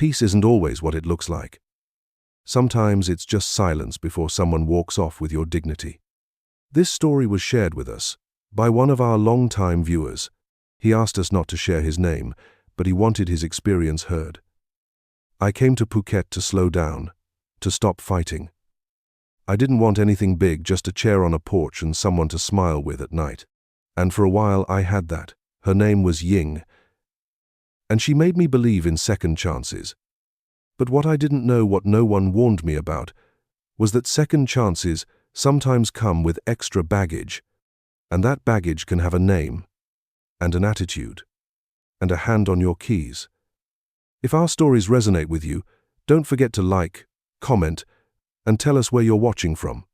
peace isn't always what it looks like. Sometimes it's just silence before someone walks off with your dignity. This story was shared with us by one of our long-time viewers. He asked us not to share his name, but he wanted his experience heard. I came to Phuket to slow down, to stop fighting. I didn't want anything big, just a chair on a porch and someone to smile with at night. And for a while I had that. Her name was Ying, and she made me believe in second chances. But what I didn't know, what no one warned me about, was that second chances sometimes come with extra baggage, and that baggage can have a name, and an attitude, and a hand on your keys. If our stories resonate with you, don't forget to like, comment, and tell us where you're watching from.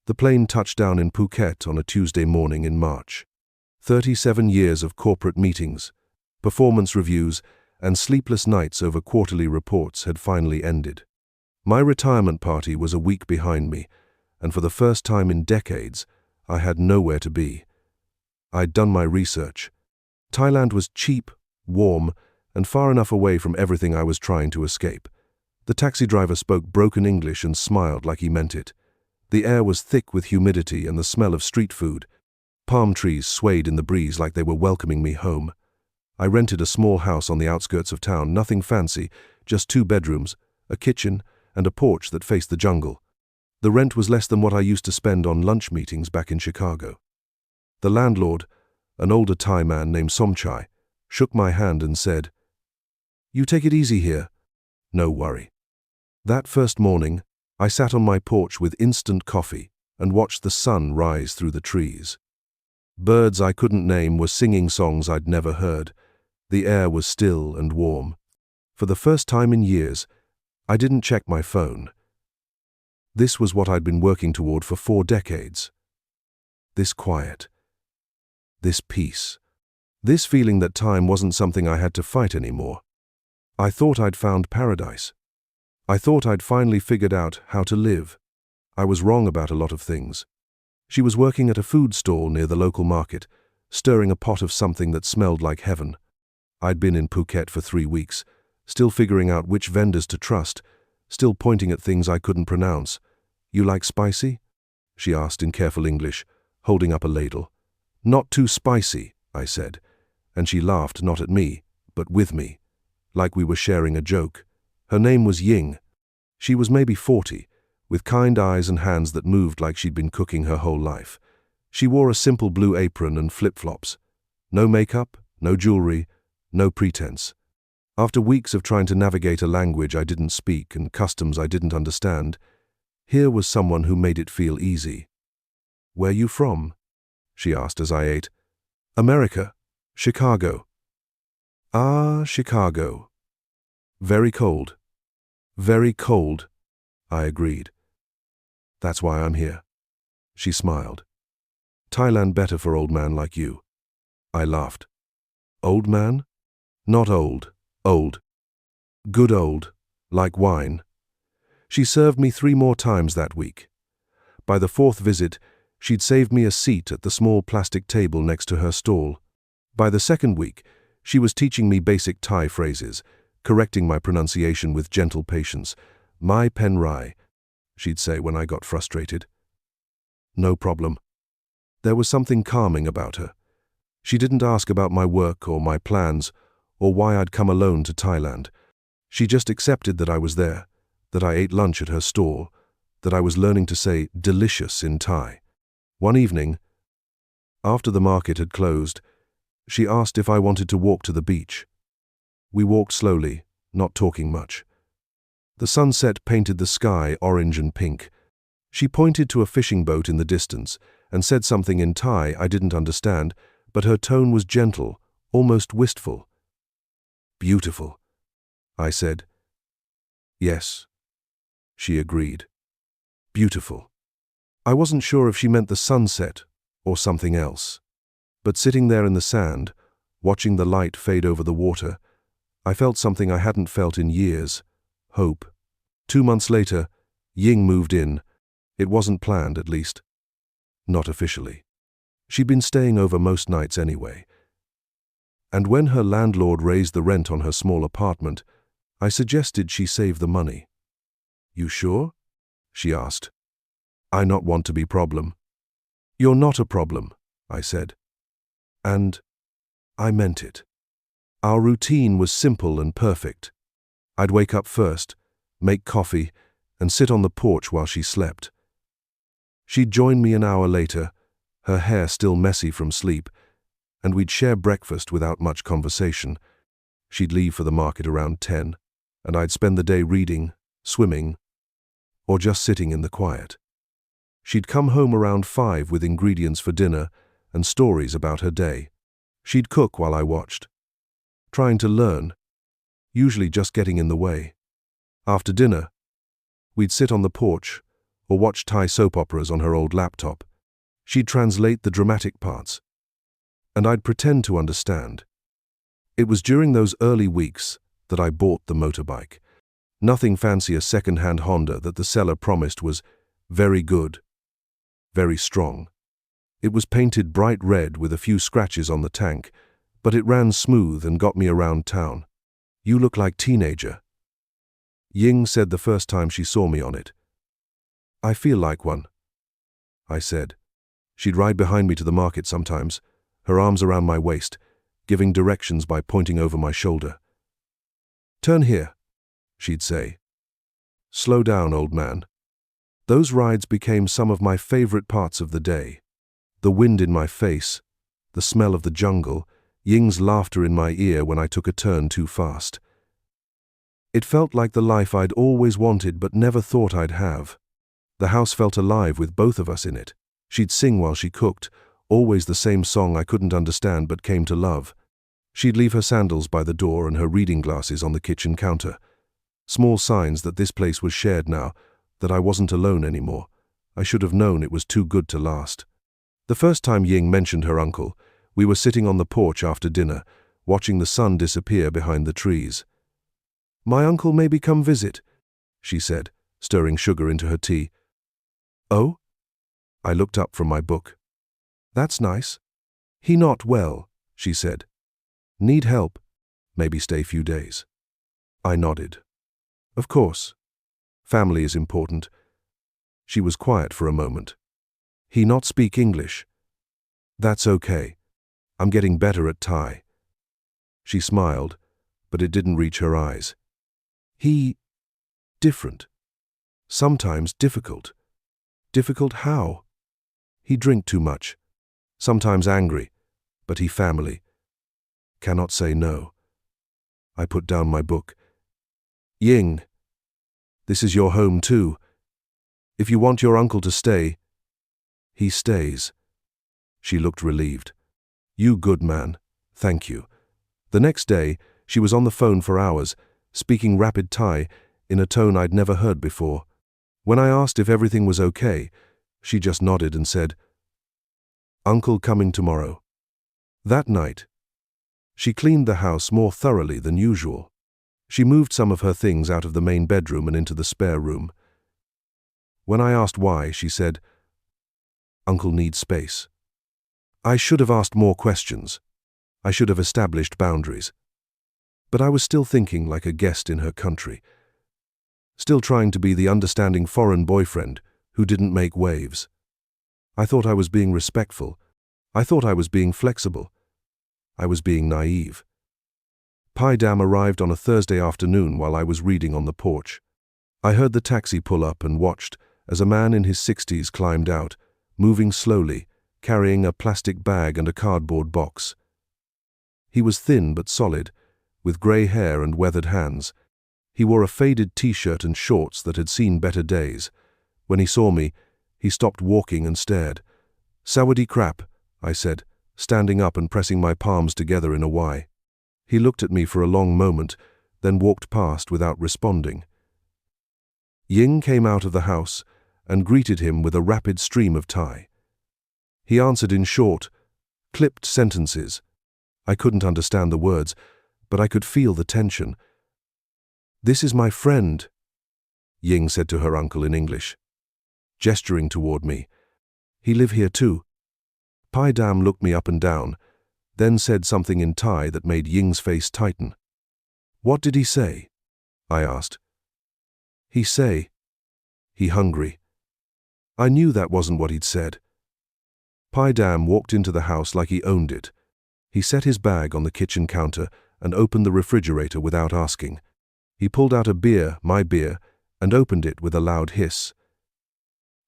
The plane touched down in Phuket on a Tuesday morning in March. 37 years of corporate meetings, performance reviews, and sleepless nights over quarterly reports had finally ended. My retirement party was a week behind me, and for the first time in decades, I had nowhere to be. I'd done my research. Thailand was cheap, warm, and far enough away from everything I was trying to escape. The taxi driver spoke broken English and smiled like he meant it. The air was thick with humidity and the smell of street food. Palm trees swayed in the breeze like they were welcoming me home. I rented a small house on the outskirts of town, nothing fancy, just 2 bedrooms, a kitchen, and a porch that faced the jungle. The rent was less than what I used to spend on lunch meetings back in Chicago. The landlord, an older Thai man named Somchai, shook my hand and said, "You take it easy here. No worry." That first morning, I sat on my porch with instant coffee and watched the sun rise through the trees. Birds I couldn't name were singing songs I'd never heard. The air was still and warm. For the first time in years, I didn't check my phone. This was what I'd been working toward for 4 decades. This quiet. This peace. This feeling that time wasn't something I had to fight anymore. I thought I'd found paradise. I thought I'd finally figured out how to live. I was wrong about a lot of things. She was working at a food stall near the local market, stirring a pot of something that smelled like heaven. I'd been in Phuket for 3 weeks, still figuring out which vendors to trust, still pointing at things I couldn't pronounce. "You like spicy?" she asked in careful English, holding up a ladle. "Not too spicy," I said, and she laughed, not at me, but with me, like we were sharing a joke. Her name was Ying. She was maybe 40, with kind eyes and hands that moved like she'd been cooking her whole life. She wore a simple blue apron and flip-flops. No makeup, no jewelry, no pretense. After weeks of trying to navigate a language I didn't speak and customs I didn't understand, here was someone who made it feel easy. "Where you from?" she asked as I ate. "America. Chicago." "Ah, Chicago. Very cold." "Very cold," I agreed. "That's why I'm here." She smiled. "Thailand better for old man like you." I laughed. "Old man?" "Not old. Old. Good old. Like wine." She served me 3 more times that week. By the 4th visit, she'd saved me a seat at the small plastic table next to her stall. By the 2nd week, she was teaching me basic Thai phrases, correcting my pronunciation with gentle patience. "Mai pen rai," she'd say when I got frustrated. "No problem." There was something calming about her. She didn't ask about my work or my plans or why I'd come alone to Thailand. She just accepted that I was there, that I ate lunch at her stall, that I was learning to say delicious in Thai. One evening, after the market had closed, she asked if I wanted to walk to the beach. We walked slowly, not talking much. The sunset painted the sky orange and pink. She pointed to a fishing boat in the distance and said something in Thai I didn't understand, but her tone was gentle, almost wistful. "Beautiful," I said. "Yes," she agreed. "Beautiful." I wasn't sure if she meant the sunset or something else, but sitting there in the sand, watching the light fade over the water, I felt something I hadn't felt in years: hope. 2 months later, Ying moved in. It wasn't planned, at least. Not officially. She'd been staying over most nights anyway. And when her landlord raised the rent on her small apartment, I suggested she save the money. You sure? She asked. I not want to be problem. You're not a problem, I said. And I meant it. Our routine was simple and perfect. I'd wake up first, make coffee, and sit on the porch while she slept. She'd join me an hour later, her hair still messy from sleep, and we'd share breakfast without much conversation. She'd leave for the market around 10, and I'd spend the day reading, swimming, or just sitting in the quiet. She'd come home around 5 with ingredients for dinner and stories about her day. She'd cook while I watched, trying to learn, usually just getting in the way. After dinner, we'd sit on the porch or watch Thai soap operas on her old laptop. She'd translate the dramatic parts, and I'd pretend to understand. It was during those early weeks that I bought the motorbike. Nothing fancy, a second-hand Honda that the seller promised was very good, very strong. It was painted bright red with a few scratches on the tank, but it ran smooth and got me around town. You look like teenager, Ying said the first time she saw me on it. I feel like one, I said. She'd ride behind me to the market sometimes, her arms around my waist, giving directions by pointing over my shoulder. Turn here, she'd say. Slow down, old man. Those rides became some of my favorite parts of the day. The wind in my face, the smell of the jungle, Ying's laughter in my ear when I took a turn too fast. It felt like the life I'd always wanted but never thought I'd have. The house felt alive with both of us in it. She'd sing while she cooked, always the same song I couldn't understand but came to love. She'd leave her sandals by the door and her reading glasses on the kitchen counter. Small signs that this place was shared now, that I wasn't alone anymore. I should have known it was too good to last. The first time Ying mentioned her uncle, we were sitting on the porch after dinner, watching the sun disappear behind the trees. My uncle maybe come visit, she said, stirring sugar into her tea. Oh? I looked up from my book. That's nice. He not well, she said. Need help? Maybe stay few days. I nodded. Of course. Family is important. She was quiet for a moment. He not speak English. That's okay. I'm getting better at Thai. She smiled, but it didn't reach her eyes. He different. Sometimes difficult. Difficult how? He drink too much. Sometimes angry, but he family. Cannot say no. I put down my book. Ying, this is your home too. If you want your uncle to stay, he stays. She looked relieved. You good man, thank you. The next day, she was on the phone for hours, speaking rapid Thai in a tone I'd never heard before. When I asked if everything was okay, she just nodded and said, Uncle coming tomorrow. That night, she cleaned the house more thoroughly than usual. She moved some of her things out of the main bedroom and into the spare room. When I asked why, she said, Uncle needs space. I should have asked more questions. I should have established boundaries. But I was still thinking like a guest in her country. Still trying to be the understanding foreign boyfriend who didn't make waves. I thought I was being respectful. I thought I was being flexible. I was being naive. Pai Dam arrived on a Thursday afternoon while I was reading on the porch. I heard the taxi pull up and watched as a man in his 60s climbed out, moving slowly, carrying a plastic bag and a cardboard box. He was thin but solid, with grey hair and weathered hands. He wore a faded t-shirt and shorts that had seen better days. When he saw me, he stopped walking and stared. Sawadee crap, I said, standing up and pressing my palms together in a Y. He looked at me for a long moment, then walked past without responding. Ying came out of the house and greeted him with a rapid stream of Thai. He answered in short, clipped sentences. I couldn't understand the words, but I could feel the tension. This is my friend, Ying said to her uncle in English, gesturing toward me. He live here too. Pai Dam looked me up and down, then said something in Thai that made Ying's face tighten. What did he say? I asked. He say, he hungry. I knew that wasn't what he'd said. Pai Dam walked into the house like he owned it. He set his bag on the kitchen counter and opened the refrigerator without asking. He pulled out a beer, my beer, and opened it with a loud hiss.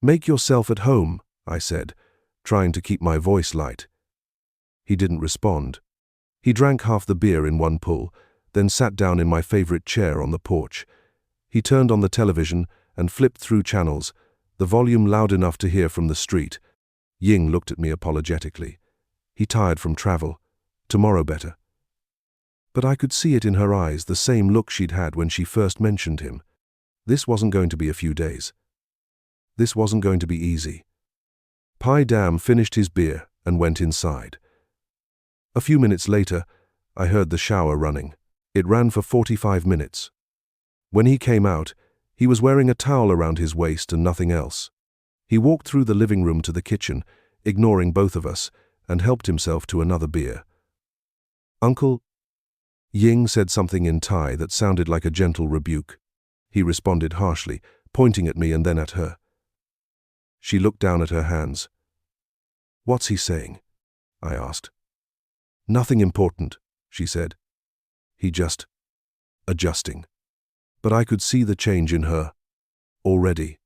Make yourself at home, I said, trying to keep my voice light. He didn't respond. He drank half the beer in one pull, then sat down in my favorite chair on the porch. He turned on the television and flipped through channels, the volume loud enough to hear from the street. Ying looked at me apologetically. He tired from travel. Tomorrow better. But I could see it in her eyes, the same look she'd had when she first mentioned him. This wasn't going to be a few days. This wasn't going to be easy. Pai Dam finished his beer and went inside. A few minutes later, I heard the shower running. It ran for 45 minutes. When he came out, he was wearing a towel around his waist and nothing else. He walked through the living room to the kitchen, ignoring both of us, and helped himself to another beer. Uncle, Ying said something in Thai that sounded like a gentle rebuke. He responded harshly, pointing at me and then at her. She looked down at her hands. What's he saying? I asked. Nothing important, she said. He just adjusting. But I could see the change in her. Already.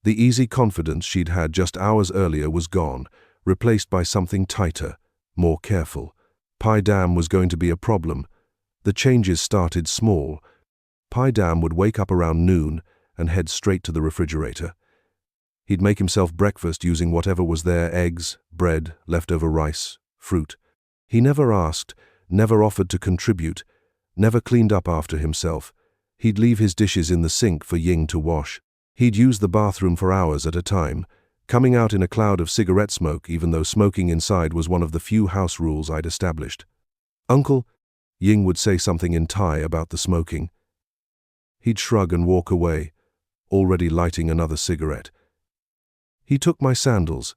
The easy confidence she'd had just hours earlier was gone, replaced by something tighter, more careful. Pai Dam was going to be a problem. The changes started small. Pai Dam would wake up around noon and head straight to the refrigerator. He'd make himself breakfast using whatever was there, eggs, bread, leftover rice, fruit. He never asked, never offered to contribute, never cleaned up after himself. He'd leave his dishes in the sink for Ying to wash. He'd use the bathroom for hours at a time, coming out in a cloud of cigarette smoke even though smoking inside was one of the few house rules I'd established. Uncle, Ying would say something in Thai about the smoking. He'd shrug and walk away, already lighting another cigarette. He took my sandals.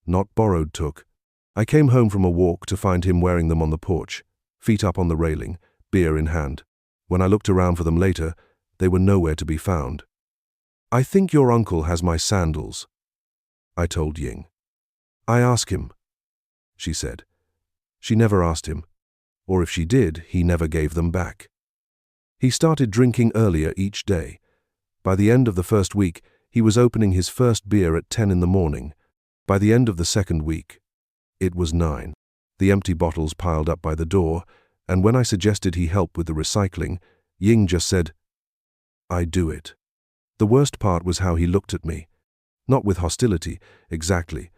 Not borrowed took. I came home from a walk to find him wearing them on the porch, feet up on the railing, beer in hand. When I looked around for them later, they were nowhere to be found. I think your uncle has my sandals, I told Ying. I ask him, she said. She never asked him, or if she did, he never gave them back. He started drinking earlier each day. By the end of the first week, he was opening his first beer at 10 in the morning. By the end of the second week, it was 9. The empty bottles piled up by the door, and when I suggested he help with the recycling, Ying just said, I do it. The worst part was how he looked at me. Not with hostility, exactly,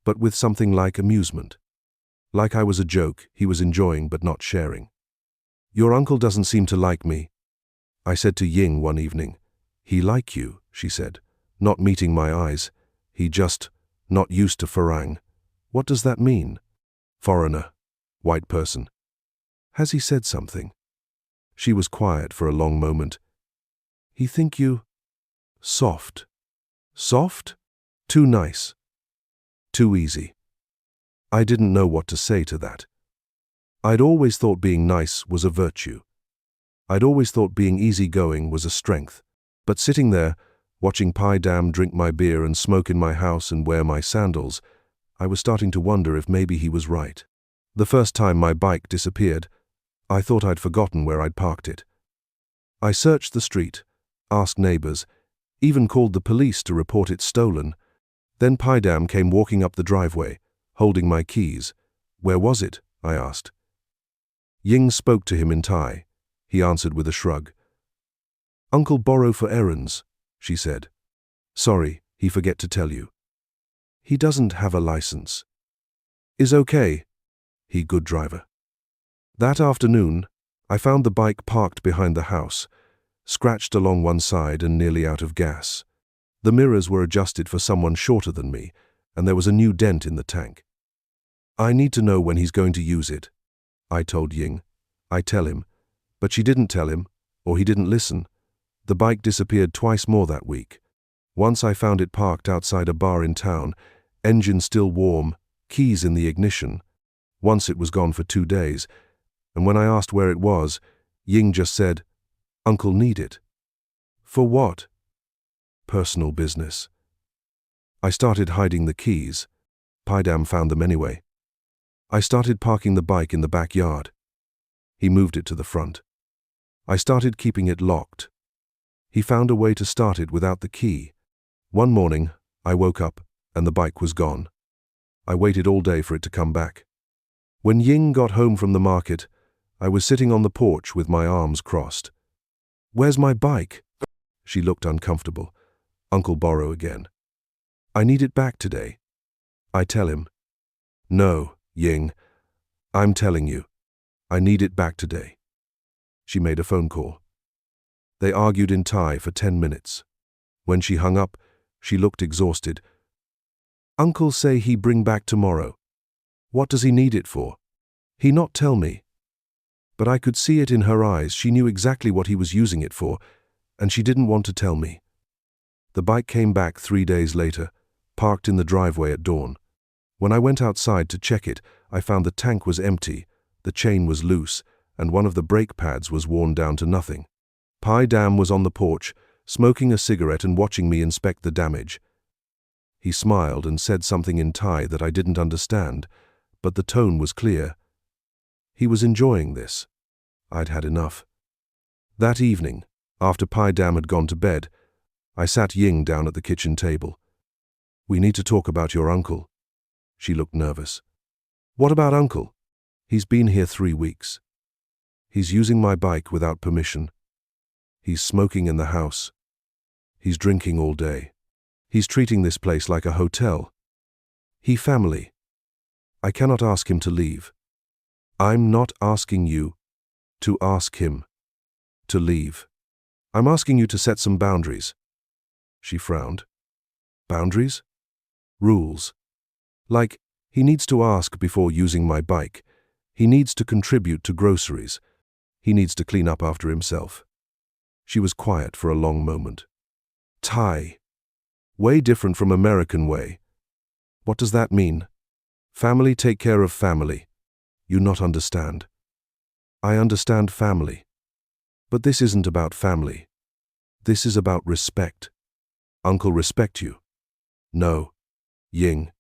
but with something like amusement. Like I was a joke he was enjoying but not sharing. Your uncle doesn't seem to like me, I said to Ying one evening. He like you, she said, not meeting my eyes. He just not used to Farang. What does that mean? Foreigner. White person. Has he said something? She was quiet for a long moment. He think you soft. Soft? Too nice. Too easy. I didn't know what to say to that. I'd always thought being nice was a virtue. I'd always thought being easygoing was a strength. But sitting there, watching Pai Dam drink my beer and smoke in my house and wear my sandals, I was starting to wonder if maybe he was right. The first time my bike disappeared, I thought I'd forgotten where I'd parked it. I searched the street, asked neighbors, even called the police to report it stolen. Then Pai Dam came walking up the driveway, holding my keys. Where was it? I asked. Ying spoke to him in Thai. He answered with a shrug. Uncle borrow for errands, she said. Sorry, he forget to tell you. He doesn't have a license. Is okay. He good driver. That afternoon, I found the bike parked behind the house, scratched along one side and nearly out of gas. The mirrors were adjusted for someone shorter than me, and there was a new dent in the tank. I need to know when he's going to use it, I told Ying. I tell him, but she didn't tell him, or he didn't listen. The bike disappeared twice more that week. Once I found it parked outside a bar in town, engine still warm, keys in the ignition. Once it was gone for 2 days, and when I asked where it was, Ying just said, Uncle need it. For what? Personal business. I started hiding the keys. Paidam found them anyway. I started parking the bike in the backyard. He moved it to the front. I started keeping it locked. He found a way to start it without the key. One morning, I woke up and the bike was gone. I waited all day for it to come back. When Ying got home from the market, I was sitting on the porch with my arms crossed. "Where's my bike?" She looked uncomfortable. "Uncle borrow again. I need it back today." I tell him. "No, Ying, I'm telling you. I need it back today." She made a phone call. They argued in Thai for 10 minutes. When she hung up, she looked exhausted. "Uncle say he bring back tomorrow. What does he need it for? He not tell me." But I could see it in her eyes. She knew exactly what he was using it for, and she didn't want to tell me. The bike came back 3 days later, parked in the driveway at dawn. When I went outside to check it, I found the tank was empty, the chain was loose, and one of the brake pads was worn down to nothing. Paidam was on the porch, smoking a cigarette and watching me inspect the damage. He smiled and said something in Thai that I didn't understand, but the tone was clear. He was enjoying this. I'd had enough. That evening, after Paidam had gone to bed, I sat Ying down at the kitchen table. "We need to talk about your uncle." She looked nervous. "What about Uncle?" "He's been here 3 weeks. He's using my bike without permission. He's smoking in the house. He's drinking all day. He's treating this place like a hotel. He family. I cannot ask him to leave. I'm not asking you to ask him to leave. I'm asking you to set some boundaries." She frowned. "Boundaries? Rules. Like, he needs to ask before using my bike. He needs to contribute to groceries. He needs to clean up after himself." She was quiet for a long moment. "Thai. Way different from American way. What does that mean? Family take care of family. You not understand." "I understand family. But this isn't about family. This is about respect. Uncle respect you." "No, Ying.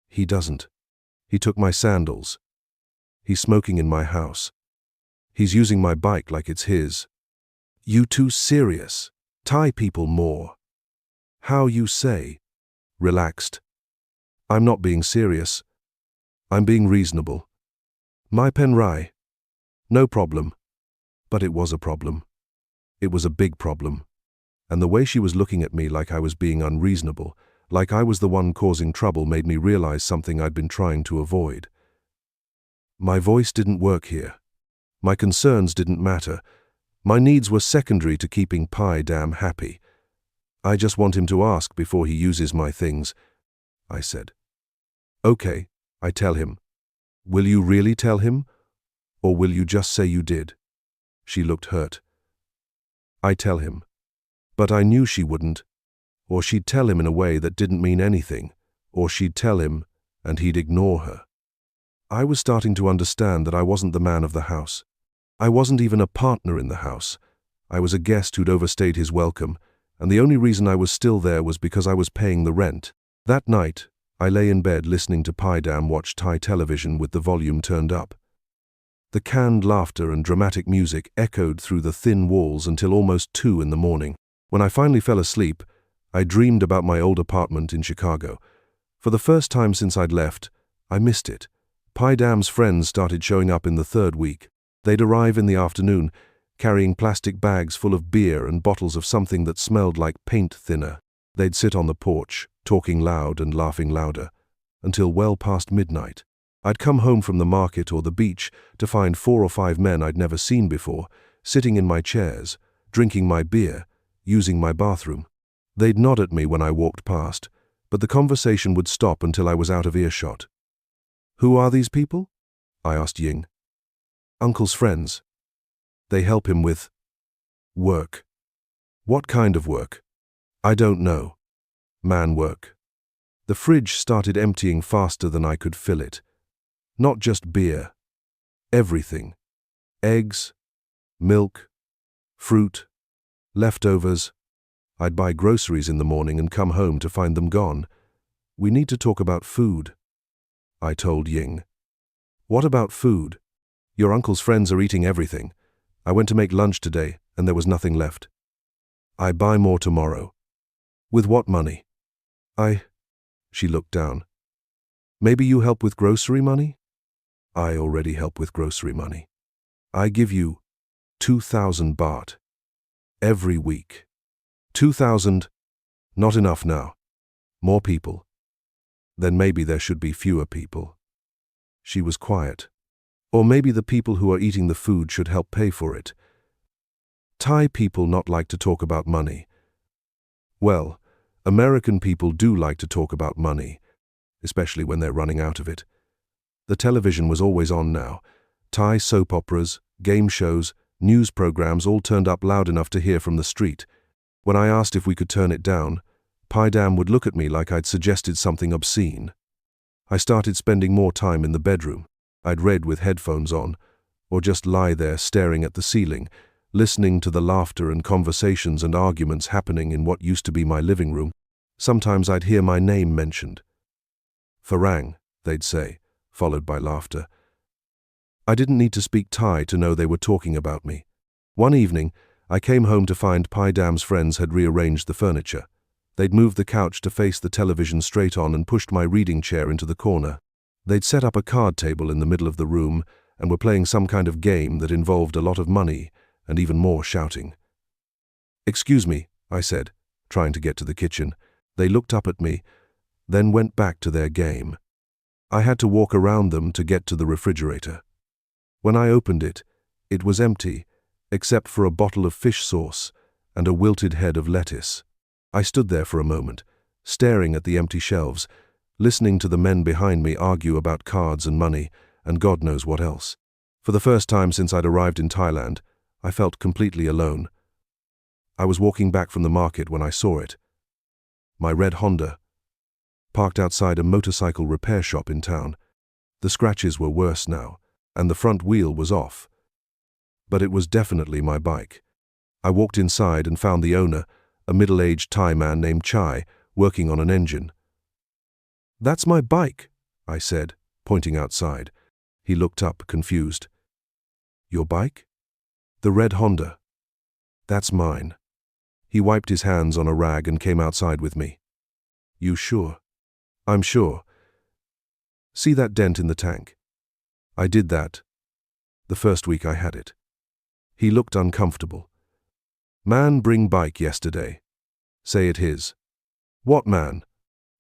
He doesn't. He took my sandals. He's smoking in my house. He's using my bike like it's his." "You too serious. Thai people more." "How you say?" Relaxed. "I'm not being serious. I'm being reasonable. My pen rai. No problem." But it was a problem. It was a big problem. And the way she was looking at me like I was being unreasonable, like I was the one causing trouble, made me realize something I'd been trying to avoid. My voice didn't work here. My concerns didn't matter. My needs were secondary to keeping Paidam happy. "I just want him to ask before he uses my things," I said. "Okay, I tell him." "Will you really tell him? Or will you just say you did?" She looked hurt. "I tell him." But I knew she wouldn't. Or she'd tell him in a way that didn't mean anything. Or she'd tell him, and he'd ignore her. I was starting to understand that I wasn't the man of the house. I wasn't even a partner in the house. I was a guest who'd overstayed his welcome, and the only reason I was still there was because I was paying the rent. That night, I lay in bed listening to Paidam watch Thai television with the volume turned up. The canned laughter and dramatic music echoed through the thin walls until almost 2 in the morning. When I finally fell asleep, I dreamed about my old apartment in Chicago. For the first time since I'd left, I missed it. Paidam's friends started showing up in the 3rd week. They'd arrive in the afternoon, carrying plastic bags full of beer and bottles of something that smelled like paint thinner. They'd sit on the porch, talking loud and laughing louder, until well past midnight. I'd come home from the market or the beach to find 4 or 5 men I'd never seen before, sitting in my chairs, drinking my beer, using my bathroom. They'd nod at me when I walked past, but the conversation would stop until I was out of earshot. "Who are these people?" I asked Ying. "Uncle's friends. They help him with work." "What kind of work?" "I don't know. Man work." The fridge started emptying faster than I could fill it. Not just beer. Everything. Eggs, milk, fruit, Leftovers. I'd buy groceries in the morning and come home to find them gone. We need to talk about food, I told Ying. What about food? Your uncle's friends are eating everything. I went to make lunch today, and there was nothing left. I buy more tomorrow. With what money? She looked down. Maybe you help with grocery money? I already help with grocery money. I give you 2,000 baht. Every week. 2,000? Not enough now. More people. Then maybe there should be fewer people. She was quiet. Or maybe the people who are eating the food should help pay for it. Thai people not like to talk about money. Well, American people do like to talk about money, especially when they're running out of it. The television was always on now. Thai soap operas, game shows, news programs all turned up loud enough to hear from the street. When I asked if we could turn it down, Paidam would look at me like I'd suggested something obscene. I started spending more time in the bedroom. I'd read with headphones on, or just lie there staring at the ceiling, listening to the laughter and conversations and arguments happening in what used to be my living room. Sometimes I'd hear my name mentioned. Farang, they'd say, followed by laughter. I didn't need to speak Thai to know they were talking about me. One evening, I came home to find Paidam's friends had rearranged the furniture. They'd moved the couch to face the television straight on and pushed my reading chair into the corner. They'd set up a card table in the middle of the room and were playing some kind of game that involved a lot of money and even more shouting. "Excuse me," I said, trying to get to the kitchen. They looked up at me, then went back to their game. I had to walk around them to get to the refrigerator. When I opened it, it was empty, except for a bottle of fish sauce and a wilted head of lettuce. I stood there for a moment, staring at the empty shelves, listening to the men behind me argue about cards and money and God knows what else. For the first time since I'd arrived in Thailand, I felt completely alone. I was walking back from the market when I saw it. My red Honda, parked outside a motorcycle repair shop in town. The scratches were worse now, and the front wheel was off. But it was definitely my bike. I walked inside and found the owner, a middle-aged Thai man named Chai, working on an engine. "That's my bike," I said, pointing outside. He looked up, confused. "Your bike?" "The red Honda." "That's mine." He wiped his hands on a rag and came outside with me. "You sure?" "I'm sure." "See that dent in the tank?" I did that the first week I had it. He looked uncomfortable. "Man bring bike yesterday." "Say it his." "What man?"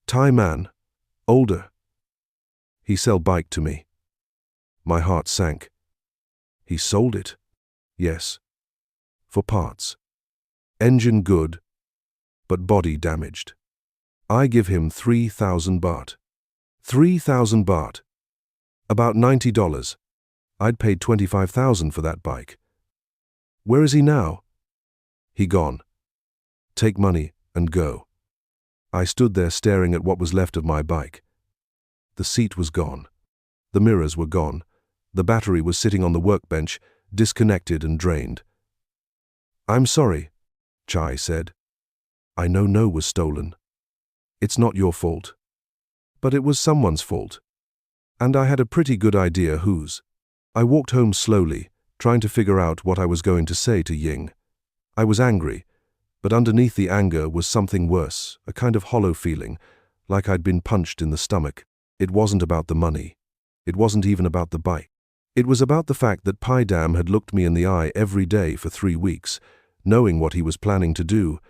"Thai man. Older." "He sell bike to me." My heart sank. "He sold it?" "Yes. For parts. Engine good, but body damaged. I give him 3,000 baht. 3,000 baht. About $90. I'd paid 25,000 for that bike." "Where is he now?" "He gone. Take money and go." I stood there staring at what was left of my bike. The seat was gone. The mirrors were gone. The battery was sitting on the workbench, disconnected and drained. "I'm sorry," Chai said. "I know no was stolen. It's not your fault. But it was someone's fault. And I had a pretty good idea whose." I walked home slowly, trying to figure out what I was going to say to Ying. I was angry, but underneath the anger was something worse, a kind of hollow feeling, like I'd been punched in the stomach. It wasn't about the money. It wasn't even about the bike. It was about the fact that Paidam had looked me in the eye every day for 3 weeks, knowing what he was planning to do,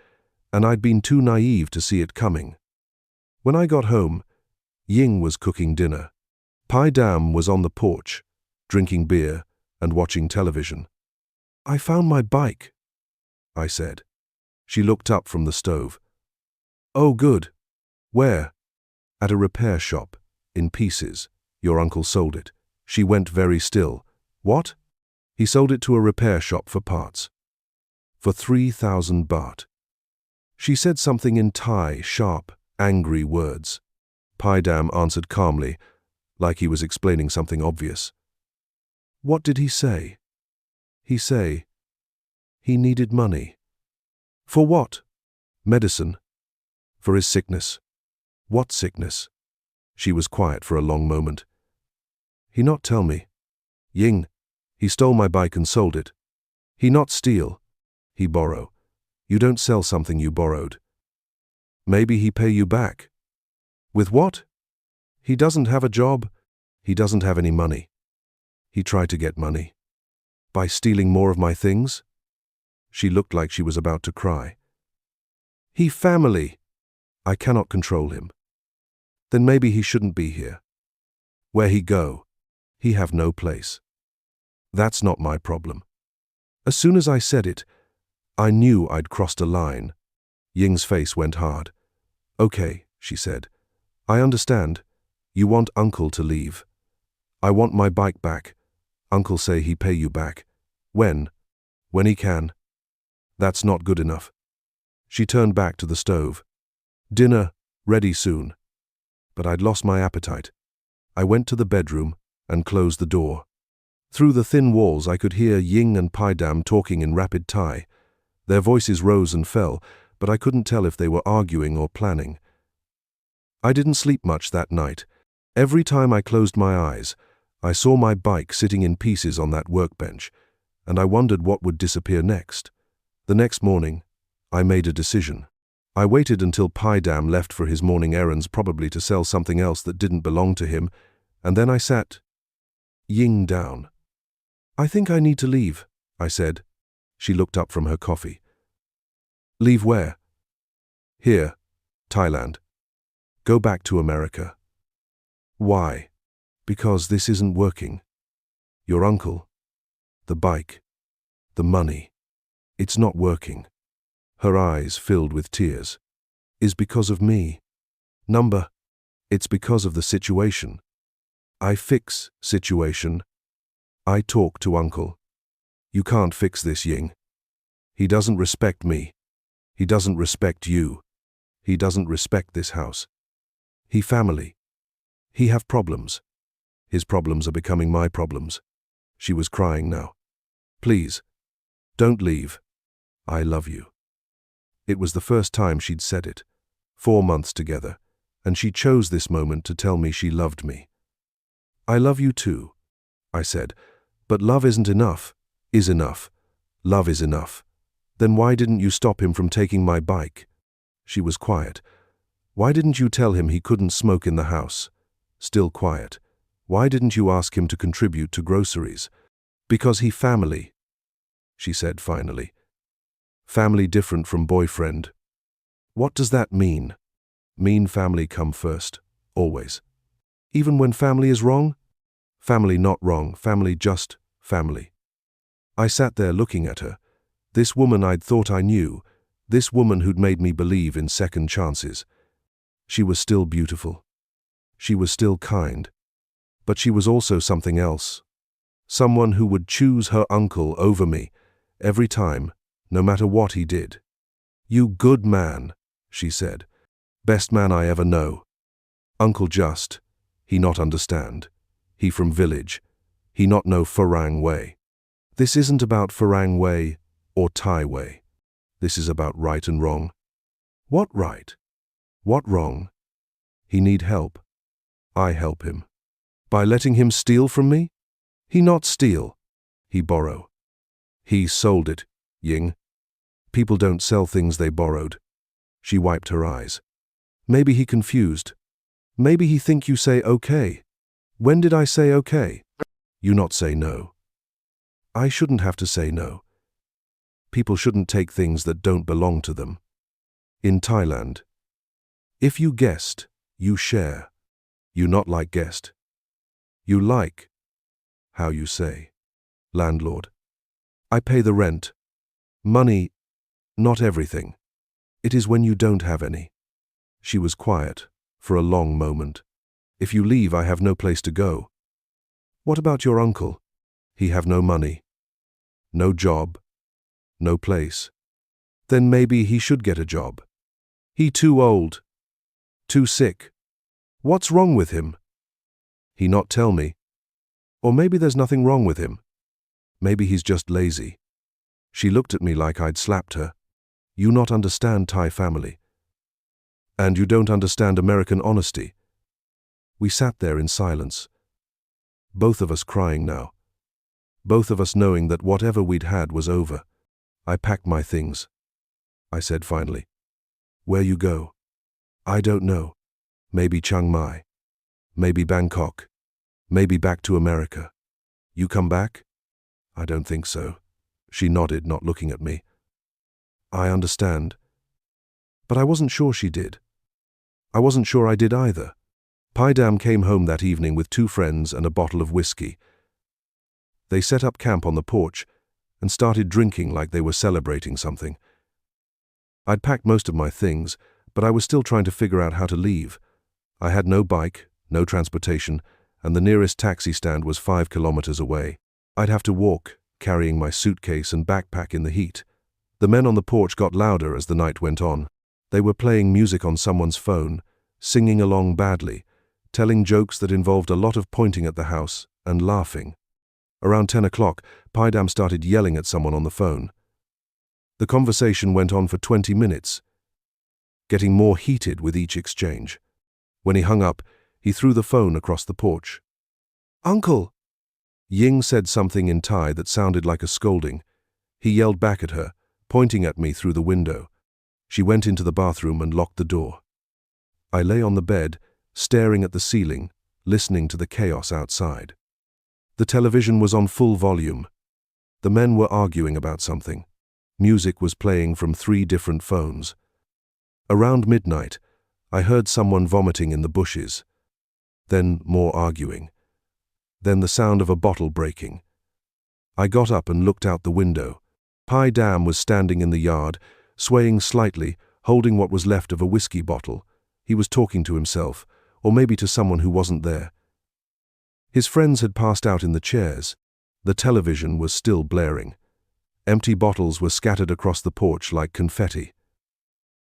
and I'd been too naive to see it coming. When I got home, Ying was cooking dinner. Paidam was on the porch, drinking beer and watching television. "I found my bike," I said. She looked up from the stove. "Oh, good. Where?" "At a repair shop, in pieces. Your uncle sold it." She went very still. "What?" "He sold it to a repair shop for parts. For 3,000 baht." She said something in Thai, sharp, angry words. Paidam answered calmly, like he was explaining something obvious. "What did he say?" "He say he needed money." For what? Medicine. For his sickness. What sickness? She was quiet for a long moment. He not tell me. Ying, he stole my bike and sold it. He not steal. He borrow. You don't sell something you borrowed. Maybe he pay you back. With what? He doesn't have a job. He doesn't have any money. He tried to get money. By stealing more of my things? She looked like she was about to cry. He family. I cannot control him. Then maybe he shouldn't be here. Where he go? He have no place. That's not my problem. As soon as I said it, I knew I'd crossed a line. Ying's face went hard. Okay, she said. I understand. You want Uncle to leave. I want my bike back. Uncle say he pay you back. When? When he can. That's not good enough. She turned back to the stove. Dinner, ready soon. But I'd lost my appetite. I went to the bedroom and closed the door. Through the thin walls I could hear Ying and Paidam talking in rapid Thai. Their voices rose and fell, but I couldn't tell if they were arguing or planning. I didn't sleep much that night. Every time I closed my eyes, I saw my bike sitting in pieces on that workbench, and I wondered what would disappear next. The next morning, I made a decision. I waited until Paidam left for his morning errands, probably to sell something else that didn't belong to him, and then I sat Ying down. I think I need to leave, I said. She looked up from her coffee. Leave where? Here, Thailand. Go back to America. Why? Because this isn't working. Your uncle, the bike, the money, it's not working. Her eyes filled with tears. Is because of me. Number, it's because of the situation. I fix situation. I talk to Uncle. You can't fix this, Ying. He doesn't respect me. He doesn't respect you. He doesn't respect this house. He family. He have problems. His problems are becoming my problems. She was crying now. Please, don't leave. I love you. It was the first time she'd said it. 4 months together, and she chose this moment to tell me she loved me. I love you too, I said, but love isn't enough. Is enough. Love is enough. Then why didn't you stop him from taking my bike? She was quiet. Why didn't you tell him he couldn't smoke in the house? Still quiet. Why didn't you ask him to contribute to groceries? Because he family, she said finally. Family different from boyfriend. What does that mean? Mean family come first, always. Even when family is wrong? Family not wrong, family just family. I sat there looking at her. This woman I'd thought I knew, this woman who'd made me believe in second chances. She was still beautiful. She was still kind. But she was also something else. Someone who would choose her uncle over me, every time, no matter what he did. You good man, she said. Best man I ever know. Uncle just, he not understand. He from village. He not know Farang way. This isn't about Farang way or Thai way. This is about right and wrong. What right? What wrong? He need help. I help him. By letting him steal from me? He not steal. He borrow. He sold it, Ying. People don't sell things they borrowed. She wiped her eyes. Maybe he confused. Maybe he think you say okay. When did I say okay? You not say no. I shouldn't have to say no. People shouldn't take things that don't belong to them. In Thailand, if you guest, you share. You not like guest. You like how you say. Landlord. I pay the rent. Money, not everything. It is when you don't have any. She was quiet for a long moment. If you leave, I have no place to go. What about your uncle? He have no money. No job. No place. Then maybe he should get a job. He too old. Too sick. What's wrong with him? He not tell me. Or maybe there's nothing wrong with him. Maybe he's just lazy. She looked at me like I'd slapped her. You not understand Thai family. And you don't understand American honesty. We sat there in silence. Both of us crying now. Both of us knowing that whatever we'd had was over. I packed my things. I said finally. Where you go? I don't know. Maybe Chiang Mai. Maybe Bangkok. Maybe back to America. You come back? I don't think so. She nodded, not looking at me. I understand. But I wasn't sure she did. I wasn't sure I did either. Paidam came home that evening with 2 friends and a bottle of whiskey. They set up camp on the porch and started drinking like they were celebrating something. I'd packed most of my things, but I was still trying to figure out how to leave. I had no bike, no transportation, and the nearest taxi stand was 5 kilometers away. I'd have to walk, carrying my suitcase and backpack in the heat. The men on the porch got louder as the night went on. They were playing music on someone's phone, singing along badly, telling jokes that involved a lot of pointing at the house and laughing. Around 10 o'clock, Paidam started yelling at someone on the phone. The conversation went on for 20 minutes, getting more heated with each exchange. When he hung up, he threw the phone across the porch. Uncle! Ying said something in Thai that sounded like a scolding. He yelled back at her, pointing at me through the window. She went into the bathroom and locked the door. I lay on the bed, staring at the ceiling, listening to the chaos outside. The television was on full volume. The men were arguing about something. Music was playing from 3 different phones. Around midnight, I heard someone vomiting in the bushes. Then more arguing. Then the sound of a bottle breaking. I got up and looked out the window. Paidam was standing in the yard, swaying slightly, holding what was left of a whiskey bottle. He was talking to himself, or maybe to someone who wasn't there. His friends had passed out in the chairs. The television was still blaring. Empty bottles were scattered across the porch like confetti.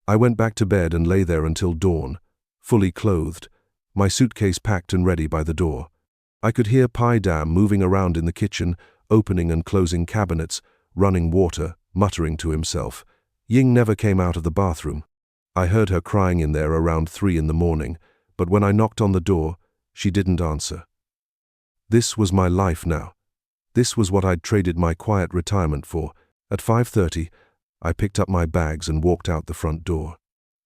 I went back to bed and lay there until dawn, fully clothed, my suitcase packed and ready by the door. I could hear Paidam moving around in the kitchen, opening and closing cabinets, running water, muttering to himself. Ying never came out of the bathroom. I heard her crying in there around 3 in the morning, but when I knocked on the door, she didn't answer. This was my life now. This was what I'd traded my quiet retirement for. At 5:30, I picked up my bags and walked out the front door.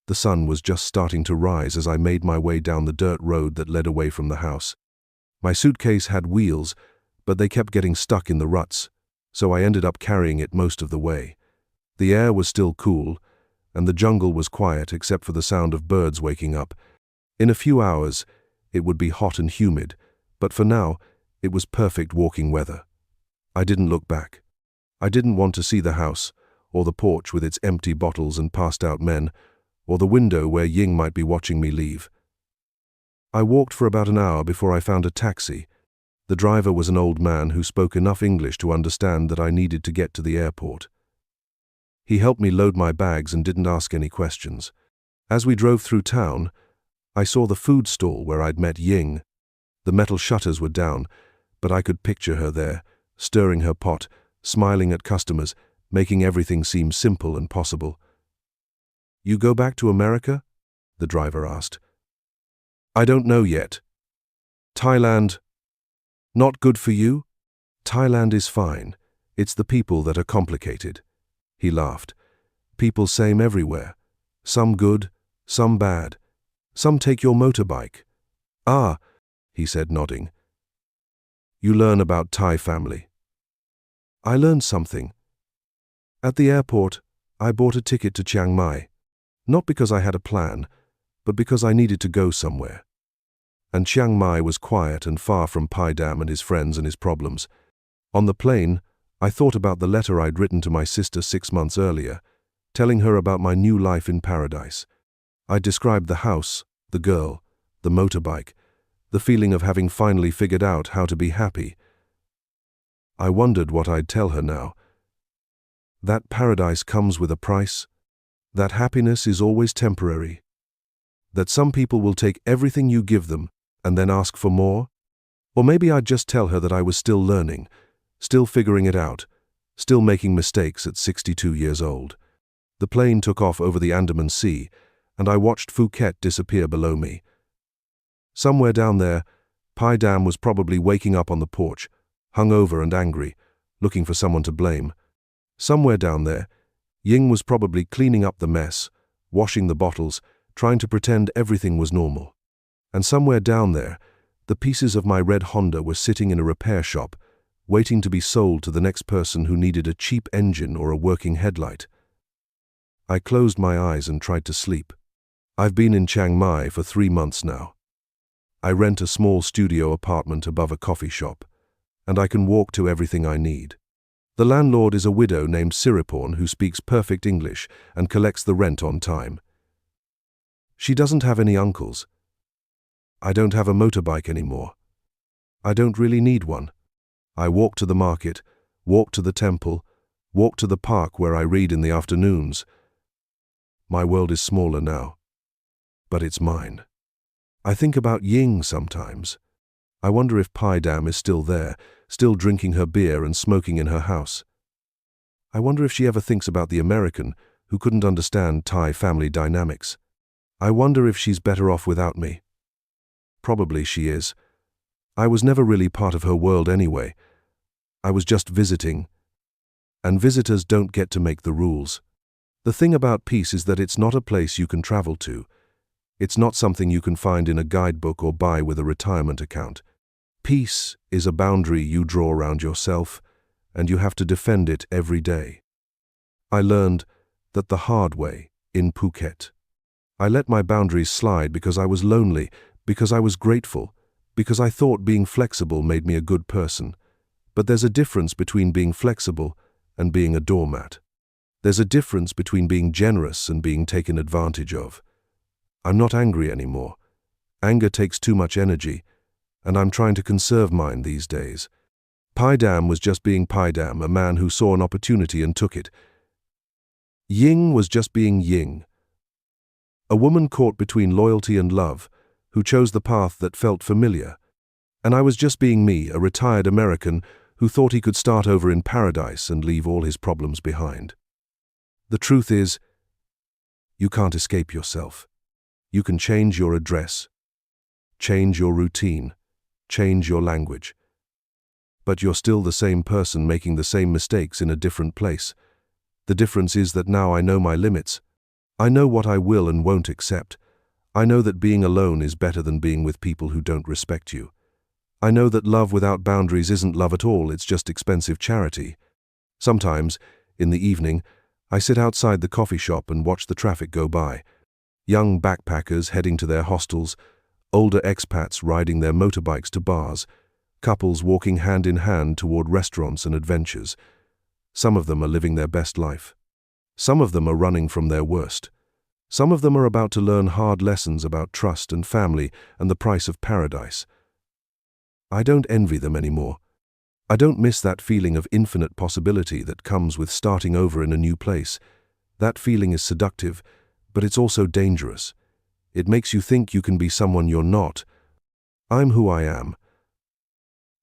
The sun was just starting to rise as I made my way down the dirt road that led away from the house. My suitcase had wheels, but they kept getting stuck in the ruts, so I ended up carrying it most of the way. The air was still cool, and the jungle was quiet except for the sound of birds waking up. In a few hours, it would be hot and humid, but for now, it was perfect walking weather. I didn't look back. I didn't want to see the house, or the porch with its empty bottles and passed-out men, or the window where Ying might be watching me leave. I walked for about an hour before I found a taxi. The driver was an old man who spoke enough English to understand that I needed to get to the airport. He helped me load my bags and didn't ask any questions. As we drove through town, I saw the food stall where I'd met Ying. The metal shutters were down, but I could picture her there, stirring her pot, smiling at customers, making everything seem simple and possible. You go back to America? The driver asked. I don't know yet. Thailand, not good for you? Thailand is fine. It's the people that are complicated. He laughed. People same everywhere. Some good, some bad. Some take your motorbike. Ah, he said, nodding. You learn about Thai family. I learned something. At the airport, I bought a ticket to Chiang Mai. Not because I had a plan, but because I needed to go somewhere. And Chiang Mai was quiet and far from Paidam and his friends and his problems. On the plane, I thought about the letter I'd written to my sister 6 months earlier, telling her about my new life in paradise. I described the house, the girl, the motorbike, the feeling of having finally figured out how to be happy. I wondered what I'd tell her now. That paradise comes with a price. That happiness is always temporary. That some people will take everything you give them and then ask for more. Or maybe I'd just tell her that I was still learning, still figuring it out, still making mistakes at 62 years old. The plane took off over the Andaman Sea, and I watched Phuket disappear below me. Somewhere down there, Pai Dam was probably waking up on the porch, hungover and angry, looking for someone to blame. Somewhere down there, Ying was probably cleaning up the mess, washing the bottles, trying to pretend everything was normal. And somewhere down there, the pieces of my red Honda were sitting in a repair shop, waiting to be sold to the next person who needed a cheap engine or a working headlight. I closed my eyes and tried to sleep. I've been in Chiang Mai for 3 months now. I rent a small studio apartment above a coffee shop, and I can walk to everything I need. The landlord is a widow named Siriporn who speaks perfect English and collects the rent on time. She doesn't have any uncles. I don't have a motorbike anymore. I don't really need one. I walk to the market, walk to the temple, walk to the park where I read in the afternoons. My world is smaller now, but it's mine. I think about Ying sometimes. I wonder if Pai Dam is still there, still drinking her beer and smoking in her house. I wonder if she ever thinks about the American who couldn't understand Thai family dynamics. I wonder if she's better off without me. Probably she is. I was never really part of her world anyway. I was just visiting. And visitors don't get to make the rules. The thing about peace is that it's not a place you can travel to. It's not something you can find in a guidebook or buy with a retirement account. Peace is a boundary you draw around yourself, and you have to defend it every day. I learned that the hard way in Phuket. I let my boundaries slide because I was lonely, because I was grateful, because I thought being flexible made me a good person. But there's a difference between being flexible and being a doormat. There's a difference between being generous and being taken advantage of. I'm not angry anymore. Anger takes too much energy, and I'm trying to conserve mine these days. Pai Dam was just being Pai Dam, a man who saw an opportunity and took it. Ying was just being Ying, a woman caught between loyalty and love, who chose the path that felt familiar. And I was just being me, a retired American who thought he could start over in paradise and leave all his problems behind. The truth is, you can't escape yourself. You can change your address, change your routine, change your language. But you're still the same person making the same mistakes in a different place. The difference is that now I know my limits. I know what I will and won't accept. I know that being alone is better than being with people who don't respect you. I know that love without boundaries isn't love at all, it's just expensive charity. Sometimes, in the evening, I sit outside the coffee shop and watch the traffic go by. Young backpackers heading to their hostels, older expats riding their motorbikes to bars, couples walking hand in hand toward restaurants and adventures. Some of them are living their best life. Some of them are running from their worst. Some of them are about to learn hard lessons about trust and family and the price of paradise. I don't envy them anymore. I don't miss that feeling of infinite possibility that comes with starting over in a new place. That feeling is seductive, but it's also dangerous. It makes you think you can be someone you're not. I'm who I am.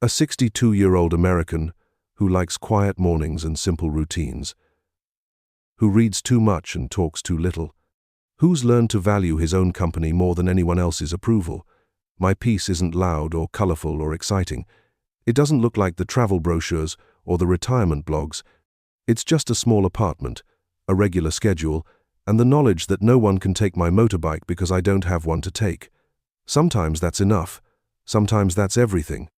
A 62-year-old American who likes quiet mornings and simple routines. Who reads too much and talks too little. Who's learned to value his own company more than anyone else's approval. My peace isn't loud or colorful or exciting. It doesn't look like the travel brochures or the retirement blogs. It's just a small apartment, a regular schedule, and the knowledge that no one can take my motorbike because I don't have one to take. Sometimes that's enough. Sometimes that's everything.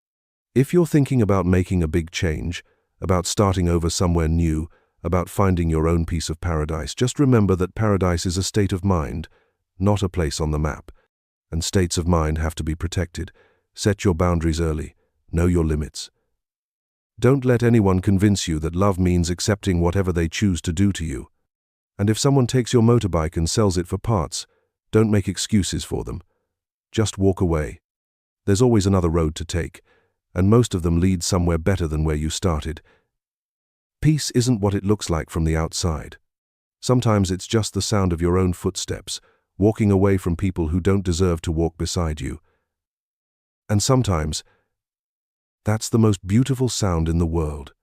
If you're thinking about making a big change, about starting over somewhere new, about finding your own piece of paradise, just remember that paradise is a state of mind, not a place on the map. And states of mind have to be protected. Set your boundaries early. Know your limits. Don't let anyone convince you that love means accepting whatever they choose to do to you. And if someone takes your motorbike and sells it for parts, don't make excuses for them. Just walk away. There's always another road to take, and most of them lead somewhere better than where you started. Peace isn't what it looks like from the outside. Sometimes it's just the sound of your own footsteps, walking away from people who don't deserve to walk beside you. And sometimes, that's the most beautiful sound in the world.